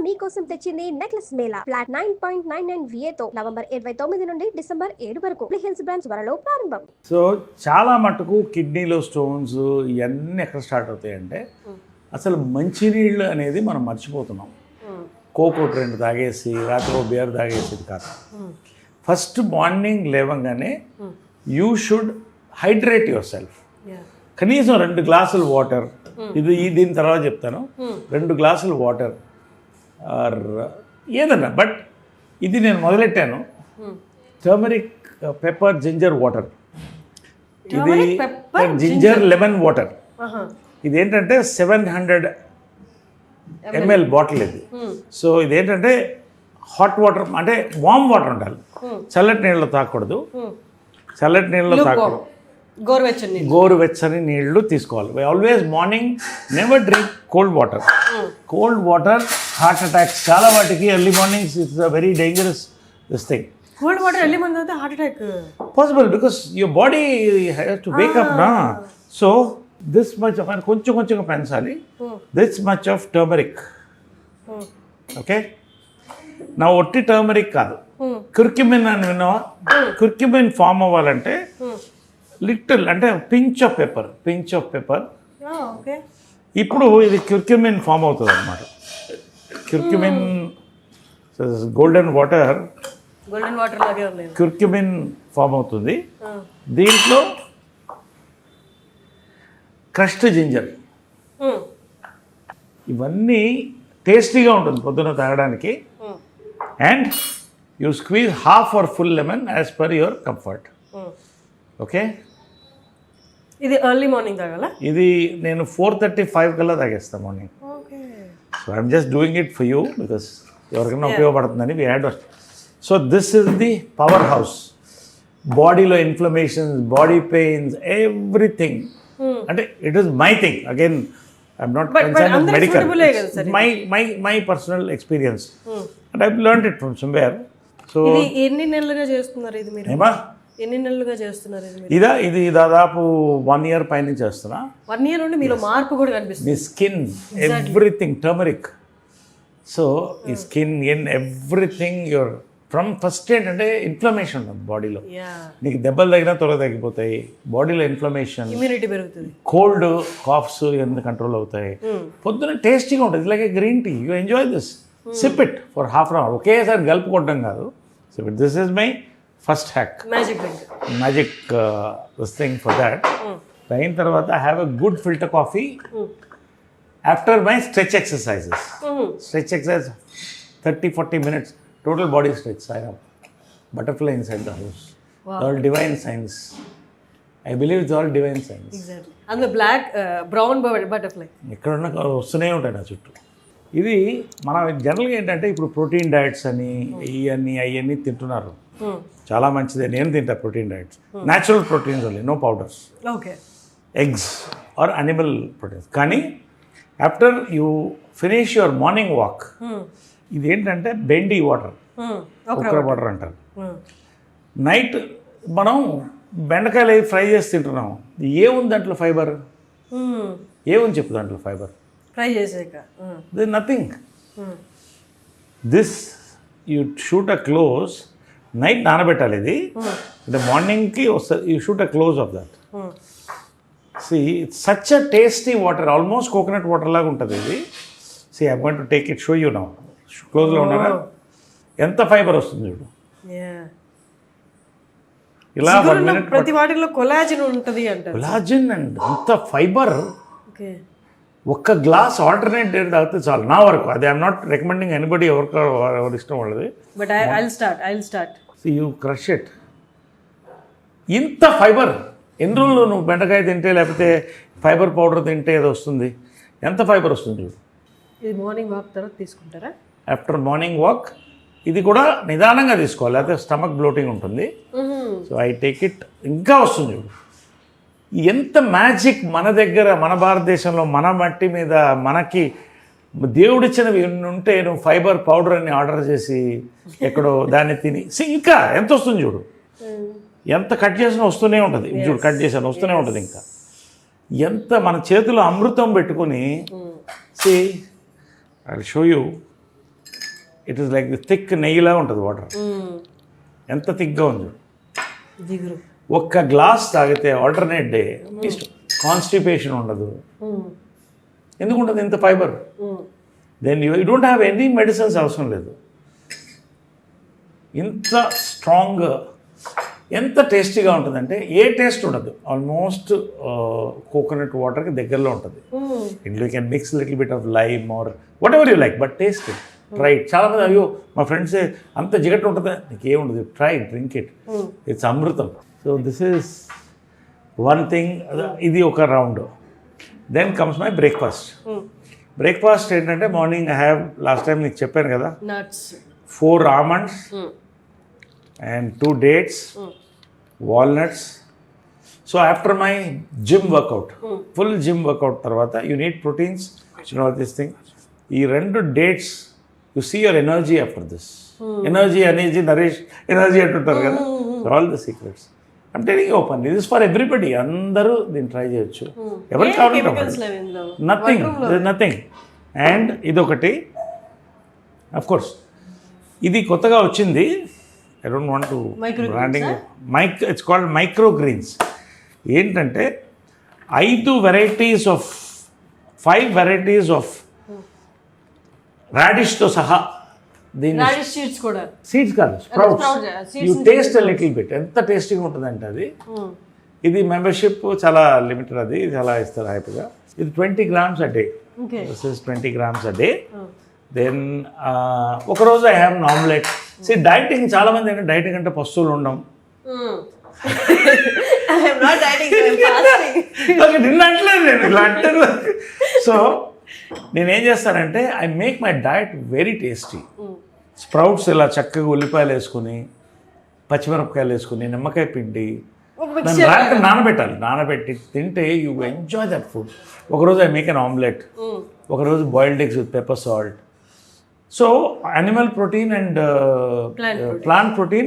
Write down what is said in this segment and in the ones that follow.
మీకోసం తెచ్చింది necklace Mela flat 9.99 VA తో నవంబర్ 29 నుండి డిసెంబర్ 7 వరకు హిల్స్ బ్రాంచ్ త్వరలో ప్రారంభం. సో చాలా మటుకు కిడ్నీలో స్టోన్స్ ఇవన్నీ ఎక్కడ స్టార్ట్ అవుతాయంటే అసలు మంచినీళ్ళు అనేది మనం మర్చిపోతున్నాం. కోకోట్ 2 తాగేసి రాత్రి బియర్ తాగేసేది కాదు. ఫస్ట్ మార్నింగ్ లేవగానే you should hydrate your self. కనీసం 2 గ్లాసులు వాటర్, దీని తర్వాత చెప్తాను, 2 గ్లాసులు వాటర్ ఆర్ ఏదన్నా. బట్ ఇది నేను మొదలెట్టాను టర్మరిక్ పెప్పర్ జింజర్ వాటర్. ఇది జింజర్ లెమన్ వాటర్. ఇదేంటంటే 700 ml బాటిల్ ఇది. సో ఇదేంటంటే హాట్ వాటర్ అంటే వామ్ వాటర్ ఉండాలి, చల్లటి నీళ్ళు తాగకూడదు. చల్లటి నీళ్ళు తాగకూడదు, గోరువెచ్చని నీళ్లు తీసుకోవాలి. Always morning never drink cold water. Cold water heart attacks చాలా వాటికి early mornings it's a very dangerous this thing. Cold water early morning తాగితే heart attack possible because your body has to wake up నా. So this much కొంచెం కొంచెంగా పెంచాలి. This much of turmeric. Okay, నా ఒట్టి turmeric కాదు, curcumin అని విన్నావా? కుర్క్యుమిన్ ఫామ్ అవ్వాలంటే లిటిల్ అంటే పించ్ ఆఫ్ పెప్పర్. ఇప్పుడు ఇది క్యూర్క్యుమిన్ ఫామ్ అవుతుంది అనమాట. Curcumin golden water curcumin form అవుతుంది. దీంట్లో క్రష్డ్ జింజర్, ఇవన్నీ టేస్టీగా ఉంటుంది పొద్దున తాగడానికి. And you squeeze half or full lemon as per your comfort. Okay, ఇది ఎర్లీ మార్నింగ్ తాగాల. ఇది నేను 4:35 కల్లా తాగేస్తాను morning. So I'm just doing it for you because ఎవరికైనా ఉపయోగపడుతుందని we had. So this is the power house. బాడీలో inflammations, body pains, everything. అంటే it is my thing. Again I'm not concern with medical, my personal experience and I learned it from somewhere. So ఎన్ని నెలలుగా చేస్తున్నారు ఇది మీరు? ఎన్ని నెలలుగా చేస్తున్నారు ఇది దాదాపు 1 year పైన చేస్తున్నా. 1 year నుండి మీలో మార్పు కూడా కనిపిస్తుంది. మీ స్కిన్ ఎవ్రీథింగ్ టర్మరిక్. సో ఈ skin everything your from first ఏంటంటే ఇన్ఫ్లమేషన్ ఉంటుంది బాడీలో. నీకు దెబ్బలు తగినా త్వరగా తగ్గిపోతాయి. బాడీలో ఇన్ఫ్లమేషన్, ఇమ్యూనిటీ పెరుగుతుంది, కోల్డ్ కాఫ్స్ ఇవన్నీ కంట్రోల్ అవుతాయి. పొద్దున టేస్టీగా ఉంటుంది like a green tea. You enjoy this, sip it for ½ hour. ఒకేసారి గలుపుకోవడం కాదు, sip it. This is my first hack, magic this thing for that. అయిన తర్వాత I have a good filter coffee after my stretch exercises. Stretch exercise 30-40 minutes total body stretch. I have butterfly inside the house. Wow. All divine science. I believe it's all divine science. Exactly. And the black brown butterfly ఎక్కడున్నా వస్తూనే ఉంటాయి నా చుట్టూ. ఇది మన జనరల్గా ఏంటంటే ఇప్పుడు ప్రోటీన్ డైట్స్ అని అవన్నీ తింటున్నారు. చాలా మంచిదే, నేను తింటా protein diets. Natural proteins only, no powders. Okay, eggs are animal proteins. కానీ after you finish your morning walk, ఇది ఏంటంటే బెండి వాటర్, కుక్కర వాటర్ అంటారు. నైట్ మనం బెండకాయలు ఫ్రై చేసి తింటున్నాం. ఏముంది దాంట్లో ఫైబర్? ఏముంది చెప్పు దాంట్లో ఫైబర్? ఫ్రై చేసాక this nothing. This you shoot a close, night నానబెట్టాలి ఇది, అంటే మార్నింగ్కి వస్తుంది. You shoot a close of that. See it's such a tasty water, almost coconut water లాగా ఉంటుంది ఇది. See I going to take it, show you now. క్లోజ్లో ఉన్నారా? ఎంత ఫైబర్ వస్తుంది చూడు. ఇలా 1 minute ప్రతి వాటిలో కొలాజిన్ ఉంటుంది అంట. కొలాజిన్ అండ్ అంత ఫైబర్. ఒక్క గ్లాస్ ఆల్టర్నేట్ డే తాగితే చాలు నా వరకు. అది ఐఎమ్ నాట్ రికమెండింగ్ ఎనీబడి, ఎవరి ఇష్టం వాళ్ళది. But I'll start. You crush it. ఇంత ఫైబర్ ఎన్ని రోజులు నువ్వు బెండకాయ తింటే లేకపోతే ఫైబర్ పౌడర్ తింటే ఏదో వస్తుంది. ఎంత ఫైబర్ వస్తుంది చూడు. ఇది మార్నింగ్ వాక్ తర్వాత తీసుకుంటారా? ఆఫ్టర్ మార్నింగ్ వాక్ ఇది కూడా నిదానంగా తీసుకోవాలి, లేకపోతే స్టమక్ బ్లోటింగ్ ఉంటుంది. So I take it. ఇంకా వస్తుంది చూడు. ఎంత మ్యాజిక్ మన దగ్గర, మన భారతదేశంలో, మన మట్టి మీద మనకి దేవుడిచ్చినవి ఉంటే నువ్వు ఫైబర్ పౌడర్ అని ఆర్డర్ చేసి ఎక్కడో దాన్ని తిని ఇంకా ఎంత వస్తుంది చూడు. ఎంత కట్ చేసినా వస్తూనే ఉంటుంది చూడు. కట్ చేసాను వస్తూనే ఉంటుంది. ఇంకా ఎంత మన చేతిలో అమృతం పెట్టుకొని see I show you it is like the thick నెయ్యిలా ఉంటుంది వాటర్. ఎంత థిక్గా ఉంది. జిగురు. ఒక్క గ్లాస్ తాగితే ఆల్టర్నేట్ డే కాన్స్టిపేషన్ ఉండదు. ఎందుకు ఉండదు? ఇంత fibre. Then you don't have any medicines అవసరం లేదు. ఇంత స్ట్రాంగ్, ఎంత టేస్టీగా ఉంటుందంటే ఏ టేస్ట్ ఉండదు. ఆల్మోస్ట్ కోకోనట్ వాటర్కి దగ్గరలో ఉంటుంది. ఇంట్లో you can mix little bit of lime or whatever you like, but taste it. Try it. చాలామంది అయ్యో మా ఫ్రెండ్స్ అంత జిగట్టు ఉంటుందా, నీకేం ఉండదు, try it, drink it, it's అమృతం. So this is one thing. ఇది ఒక round. Then comes my breakfast. Breakfast ఏంటంటే morning I have, last time నీకు చెప్పాను కదా, nuts, 4 almonds and 2 dates, walnuts. So after my gym workout, full gym workout tarvata, you need proteins, you know this thing. ఈ 2 dates, you see your energy after this. Energy, nourish, energy అంటుంటారు కదా. All the secrets. I'm telling you openly, this is for everybody. అందరూ దీన్ని try చేయొచ్చు. ఎవరు కావాలంటే nothing. And ఇదొకటి, of course ఇది కొత్తగా వచ్చింది. I don't want to branding. It's called micro greens. ఏంటంటే 5 వెరైటీస్ ఆఫ్ 5 వెరైటీస్ ఆఫ్ రాడిష్తో సహా. దీన్ని సీడ్స్ కూడా, సీడ్స్ కాదు, sprouts. You taste little bit. ఎంత టేస్టీగా ఉంటుందంటే అది. ఇది మెంబర్షిప్ చాలా లిమిటెడ్, అది చాలా ఇస్తారు హ్యాపీగా. ఇది 20 grams a day. This is 20 grams a day. Then ఒకరోజు I have an omelette. Dieting చాలామంది అంటే డైటింగ్ అంటే పస్తువులు ఉండడం. నిన్నట్లేదు నేను ఇలా అంటారు. సో నేనేం చేస్తానంటే I make my diet very tasty. Sprouts ఇలా చక్కగా ఉల్లిపాయలు వేసుకుని, పచ్చిమిరపకాయలు వేసుకుని, నిమ్మకాయ పిండి రాత్రి నానబెట్టి తింటే యూ ఎంజాయ్ దట్ ఫుడ్. ఒకరోజు ఐ మేక్ అన్ ఆమ్లెట్, ఒకరోజు boiled eggs with pepper salt. So animal protein and plant protein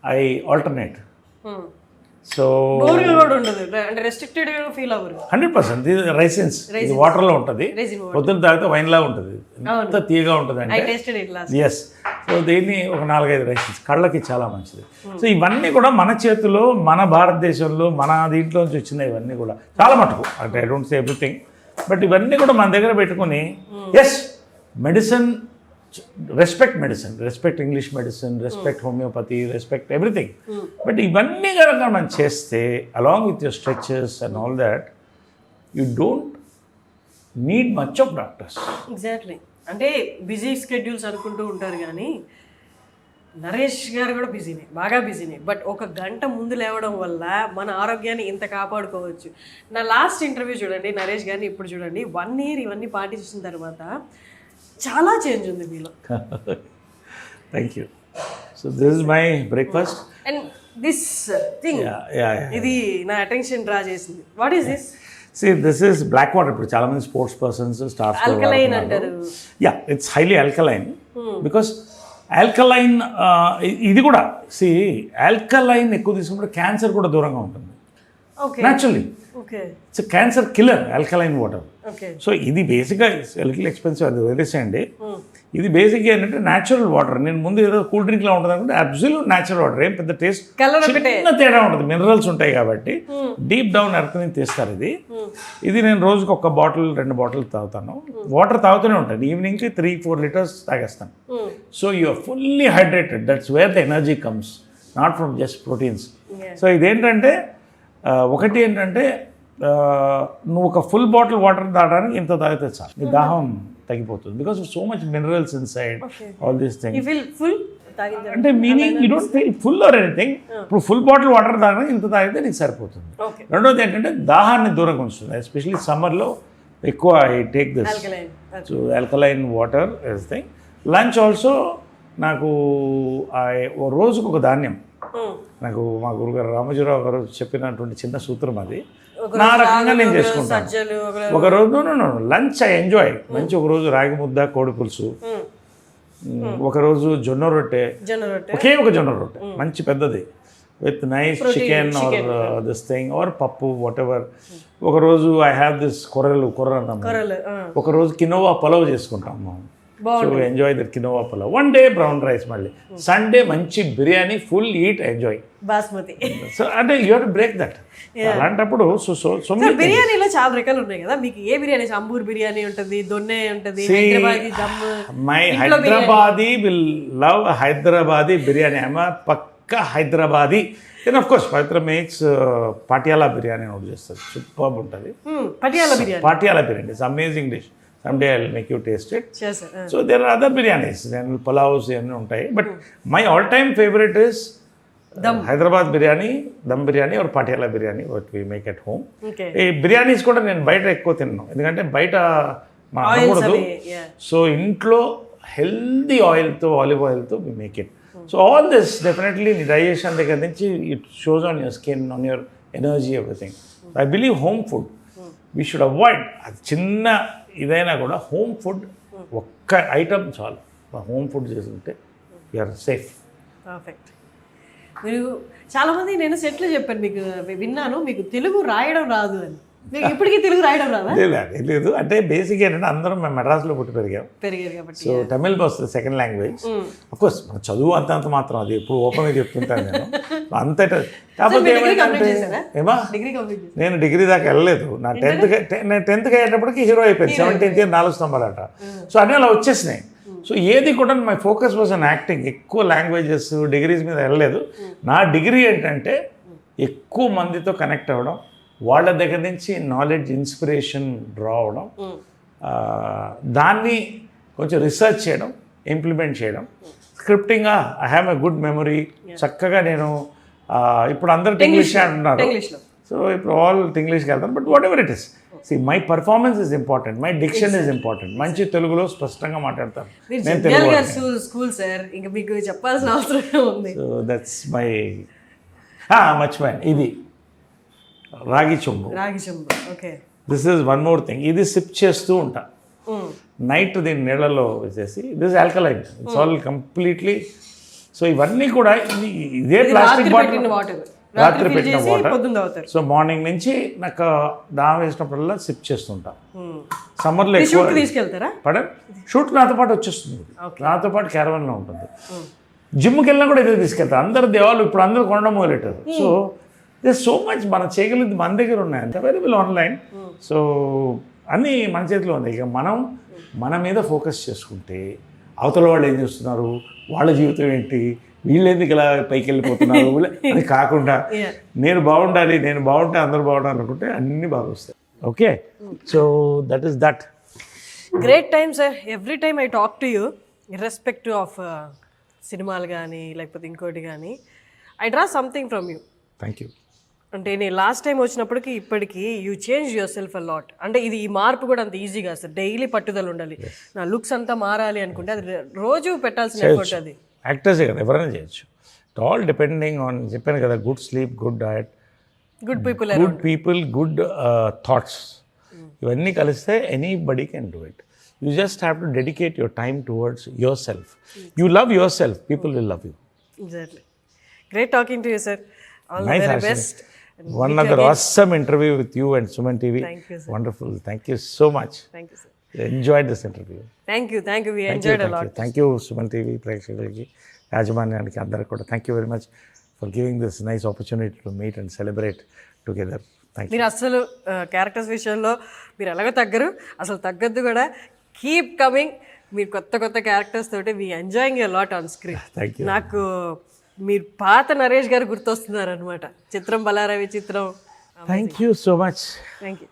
I alternate. So 100% ఇది రైసిన్స్, ఇది వాటర్లో ఉంటుంది. పొద్దున్న తాగితే వైన్లా ఉంటుంది, ఎంత తీయగా ఉంటుంది అంటే. ఎస్. సో దీన్ని ఒక 4-5 రైసిన్స్ కళ్ళకి చాలా మంచిది. సో ఇవన్నీ కూడా మన చేతిలో, మన భారతదేశంలో, మన దీంట్లో నుంచి వచ్చినాయి. ఇవన్నీ కూడా చాలా మటుకు, అంటే I don't say everything, but ఇవన్నీ కూడా మన దగ్గర పెట్టుకుని, ఎస్ medicine, respect medicine, respect English medicine, respect homeopathy, respect everything. But ఇవన్నీ కనుక మనం చేస్తే along with your stretches and all that, you don't need much of doctors. Exactly. అంటే బిజీ స్కెడ్యూల్స్ అనుకుంటూ ఉంటారు కానీ నరేష్ గారు కూడా బిజీనే, బాగా బిజీనే. బట్ ఒక గంట ముందు లేవడం వల్ల మన ఆరోగ్యాన్ని ఇంత కాపాడుకోవచ్చు. నా లాస్ట్ ఇంటర్వ్యూ చూడండి నరేష్ గారిని, ఇప్పుడు చూడండి. 1 year ఇవన్నీ పాటించిన తర్వాత చాలా చేంజ్ ఉంది మీలో. Thank you. So this is my breakfast and this thing, ఇది నా అటెన్షన్ డ్రా చేసింది. What is this? This is black water. ఇప్పుడు చాలా మంది స్పోర్ట్స్ పర్సన్స్, స్టార్స్ ఆల్కలైన్ అంటారు. It's highly alkaline because alkaline, ఇది కూడా ఆల్కలైన్ ఎక్కువ తీసుకుంటే క్యాన్సర్ కూడా దూరంగా ఉంటుంది naturally. It's cancer killer, alkaline water. So ఇది బేసిక్గా లిటిల్ ఎక్స్పెన్సివ్, అది వదిలేసేయండి. ఇది బేసిక్గా ఏంటంటే న్యాచురల్ వాటర్. నేను ముందు ఏదో కూల్ డ్రింక్లా ఉంటుంది అనుకుంటే అబ్సల్యూట్ న్యాచురల్ వాటర్. ఏం పెద్ద టేస్ట్ చిన్న తేడా ఉంటుంది, మినరల్స్ ఉంటాయి కాబట్టి డీప్ డౌన్ ఎర్త్ నుంచి తీస్తారు. ఇది నేను రోజుకి 1 బాటిల్ 2 బాటిల్ తాగుతాను. వాటర్ తాగుతూనే ఉంటాను. ఈవినింగ్కి 3-4 liters తాగేస్తాను. So you're fully hydrated. That's where the energy comes, not from just proteins. So ఇదేంటంటే ఒకటి ఏంటంటే నువ్వు ఒక ఫుల్ బాటిల్ వాటర్ తాగడానికి ఇంత తాగితే చాలు, నీ దాహం తగ్గిపోతుంది. Because so much minerals inside, all these things. అంటే meaning you don't feel full or anything. ఇప్పుడు ఫుల్ బాటిల్ వాటర్ తాగడానికి ఇంత తాగితే నీకు సరిపోతుంది. రెండోది ఏంటంటే దాహాన్ని దూరంగా ఉంచుతుంది. ఎస్పెషల్లీ సమ్మర్లో ఎక్కువ I take this. So alkaline water is thing. Lunch also నాకు రోజుకు ఒక ధాన్యం. నాకు మా గురుగారు రామోజీరావు గారు చెప్పినటువంటి చిన్న సూత్రం అది. నా రకంగా నేను చేసుకుంటాను. ఒకరోజు లంచ్ ఐ ఎంజాయ్ మంచి, ఒకరోజు రాగి ముద్ద, కోడి పులుసు, ఒకరోజు జొన్న రొట్టె, ఒకే ఒక జొన్న రొట్టె మంచి పెద్దది with nice chicken or this thing or పప్పు, వాట్ ఎవర్. ఒకరోజు ఐ హ్యావ్ దిస్ కొర్ర అన్నం, ఒకరోజు కినోవా పలావ్ చేసుకుంటాము. So enjoy that quinoa pulao. One day brown rice, మళ్ళీ సండే మంచి biryani, full eat enjoy. Basmati. So అంటే you have to break that. అలాంటప్పుడు సో బిర్యానీలో చాలా రకాలు ఉన్నాయి కదా, మీకు ఏ బిర్యానీ? అంబూర్ బిర్యానీ ఉంటుంది, దొన్నె ఉంటుంది, Hyderabadi dum. My Hyderabadi will love Hyderabadi biryani. I'm pakka Hyderabadi. Then of course Pavitra makes Patiala biryani ఒకటి చేస్తుంది, సూపర్ ఉంటుంది. Patiala biryani it's amazing dish. Some day I will make you taste it. So there are other biryanis, then pulaos ఇవన్నీ ఉంటాయి. But my all time favourite is Hyderabad biryani, dum biryani or Patiala biryani what we make at home. ఈ బిర్యానీస్ కూడా నేను బయట ఎక్కువ తిన్నాను, ఎందుకంటే బయట మనం అనకూడదు. సో ఇంట్లో హెల్దీ ఆయిల్తో, ఆలివ్ ఆయిల్తో we make it. So all this definitely digestion దగ్గర నుంచి it shows on your skin, on your energy, everything. I believe home food we should avoid. అది చిన్న ఇదైనా కూడా హోమ్ ఫుడ్ ఒక్క ఐటమ్ చాలు. హోమ్ ఫుడ్ చేసుకుంటే యూఆర్ సేఫ్. పర్ఫెక్ట్. మీరు చాలామంది నేను సెట్లో చెప్పాను, మీకు విన్నాను మీకు తెలుగు రాయడం రాదు అని. మీకు ఇప్పటికీ తెలుగు రాయడం రాదా? లేదు, అంటే బేసిక్ ఏంటంటే అందరం మేము మెడ్రాస్లో పుట్టి పెరిగారు కాబట్టి సో తమిళ్ వస్తుంది సెకండ్ లాంగ్వేజ్. అఫ్కోర్స్ మన చదువు అంతంత మాత్రం, అది ఎప్పుడు ఓపెన్గా చెప్తుంటాను నేను అంతటా. కాకపోతే ఏమా నేను డిగ్రీ దాకా వెళ్ళలేదు. నా టెన్త్కి అయ్యేటప్పటికి హీరో అయిపోయింది. 17th year 4 స్తంభాలట. సో అన్నీ అలా వచ్చేసినాయి. సో ఏది కూడా my focus was an acting. ఎక్కువ లాంగ్వేజెస్ డిగ్రీస్ మీద వెళ్ళలేదు. నా డిగ్రీ ఏంటంటే ఎక్కువ మందితో కనెక్ట్ అవ్వడం, వాళ్ళ దగ్గర నుంచి నాలెడ్జ్, ఇన్స్పిరేషన్ డ్రా అవడం, దాన్ని కొంచెం రీసెర్చ్ చేయడం, ఇంప్లిమెంట్ చేయడం. స్క్రిప్టింగ్గా I have a good memory. చక్కగా నేను ఇప్పుడు అందరూ ఇంగ్లీష్ అంటున్నారు, సో ఇప్పుడు ఆల్ ఇంగ్లీష్కి వెళ్తాను. But whatever it is, see my performance is important, my diction is important. మంచి తెలుగులో స్పష్టంగా మాట్లాడతాను నేను తెలుగు. స్కూల్ సార్, ఇంకా మీకు చెప్పాల్సిన అవసరం ఉంది. సో దట్స్ మై మర్చిపోయాను, ఇది రాగి చెంబు. Okay. This is one more thing. ఇది సిప్ చేస్తూ ఉంటా నైట్, దీన్ని నీళ్ళలో వేసేసి. This alkaline, it's all completely. So ఇవన్నీ కూడా ఇదే ప్లాస్టిక్ బాటిల్, రాత్రి పెట్టిన వాటర్. సో మార్నింగ్ నుంచి నాకు దాహం వేసినప్పుడల్లా సిప్ చేస్తుంటా. సమ్మర్లో ఎక్కువ షూట్ నాతో పాటు వచ్చేస్తుంది, నాతో పాటు క్యారవన్లో ఉంటుంది. జిమ్కి వెళ్ళినా కూడా ఇదే తీసుకెళ్తారు. అందరు దేవాలు ఇప్పుడు అందరూ కొనడం మొదలెట్టారు. సో దిస్ సో మచ్ మనం చేయగలిగింది మన దగ్గర ఉన్నాయి, అంత అవైలబుల్ ఆన్లైన్. సో అన్నీ మన చేతిలో ఉంది. ఇక మనం మన మీద ఫోకస్ చేసుకుంటే అవతల వాళ్ళు ఏం చేస్తున్నారు, వాళ్ళ జీవితం ఏంటి, వీళ్ళు ఎందుకు ఇలా పైకి వెళ్ళిపోతున్నారు అని కాకుండా నేను బాగుండాలి, నేను బాగుంటే అందరూ బాగుండాలి అనుకుంటే అన్నీ బాగా వస్తాయి. Okay, so that is that. Great time sir. Every time I talk to you, irrespective of సినిమాలు కానీ లేకపోతే ఇంకోటి కానీ, I draw something from you. Thank you. అంటే నేను లాస్ట్ టైం వచ్చినప్పటికి ఇప్పటికీ you change your self a lot. అంటే ఇది ఈ మార్పు కూడా అంత ఈజీగా సార్, డైలీ పట్టుదల ఉండాలి. నా లుక్స్ అంతా మారాలి అనుకుంటే అది రోజు పెట్టాల్సిన ఎఫర్ట్. అది యాక్టర్సే కదా, ఎవరైనా చేయొచ్చు. ఇట్ ఆల్ డిపెండింగ్ ఆన్, చెప్పాను కదా, good sleep, good diet, good people, good thoughts. ఇవన్నీ కలిస్తే anybody can do it. You just have to dedicate your time towards your self. You love your self, people will love you. Exactly. Great talking to you sir. All nice, the very best. One other awesome interview with you and Suman TV. Thank you, sir. Wonderful. Thank you so much. Thank you, sir. Enjoyed this interview. Thank you. We enjoyed a lot. Thank you, Suman TV ప్రేక్షకులకి, యాజమాన్యానికి అందరికి కూడా thank you very much for giving this nice opportunity to meet and celebrate together. Thank you. మీరు అసలు characters విషయంలో మీరు ఎలాగో తగ్గరు, అసలు తగ్గద్దు కూడా. Keep coming. మీరు కొత్త క్యారెక్టర్స్ తోటి we enjoying a lot on screen. Thank you. నాకు మీరు పాత నరేష్ గారు గుర్తొస్తున్నారు అనమాట. చిత్రం, బలారవి చిత్రం. Thank you so much. Thank you.